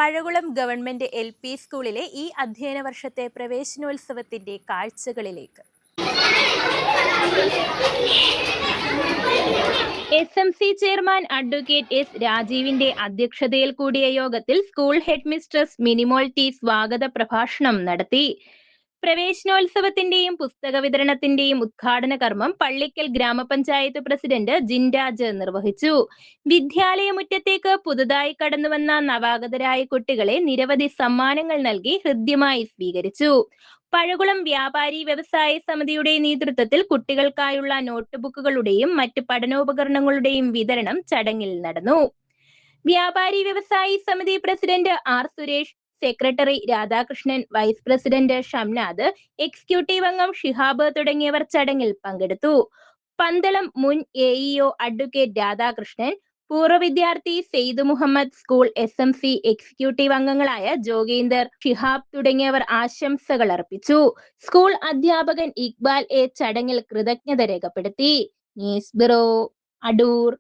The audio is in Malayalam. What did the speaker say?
പഴകുളം ഗവൺമെന്റ് LP സ്കൂളിലെ ഈ അധ്യയന വർഷത്തെ പ്രവേശനോത്സവത്തിന്റെ കാഴ്ചകളിലേക്ക്. SMC chairman advocate S. രാജീവിന്റെ അധ്യക്ഷതയിൽ കൂടിയ യോഗത്തിൽ school head mistress Minimol T. സ്വാഗത പ്രഭാഷണം നടത്തി. പ്രവേശനോത്സവത്തിന്റെയും പുസ്തക വിതരണത്തിന്റെയും ഉദ്ഘാടന കർമ്മം പള്ളിക്കൽ ഗ്രാമപഞ്ചായത്ത് പ്രസിഡന്റ് ജിൻരാജ് നിർവഹിച്ചു. വിദ്യാലയമുറ്റത്തേക്ക് പുതുതായി കടന്നുവന്ന നവാഗതരായ കുട്ടികളെ നിരവധി സമ്മാനങ്ങൾ നൽകി ഹൃദ്യമായി സ്വീകരിച്ചു. പഴകുളം വ്യാപാരി വ്യവസായ സമിതിയുടെ നേതൃത്വത്തിൽ കുട്ടികൾക്കായുള്ള നോട്ട് ബുക്കുകളുടെയും മറ്റ് പഠനോപകരണങ്ങളുടെയും വിതരണം ചടങ്ങിൽ നടന്നു. വ്യാപാരി വ്യവസായി സമിതി president R. Suresh, secretary Radhakrishnan, vice president Shamnath, executive അംഗം ഷിഹാബ് തുടങ്ങിയവർ ചടങ്ങിൽ പങ്കെടുത്തു. പന്തളം മുൻ AEO അഡ്വക്കേറ്റ് രാധാകൃഷ്ണൻ, പൂർവ്വ വിദ്യാർത്ഥി Syed Muhammad, school SMC executive അംഗങ്ങളായ ജോഗേന്ദർ, ഷിഹാബ് തുടങ്ങിയവർ ആശംസകൾ അർപ്പിച്ചു. സ്കൂൾ അധ്യാപകൻ ഇക്ബാൽ A. ചടങ്ങിൽ കൃതജ്ഞത രേഖപ്പെടുത്തി. News bureau, Adoor.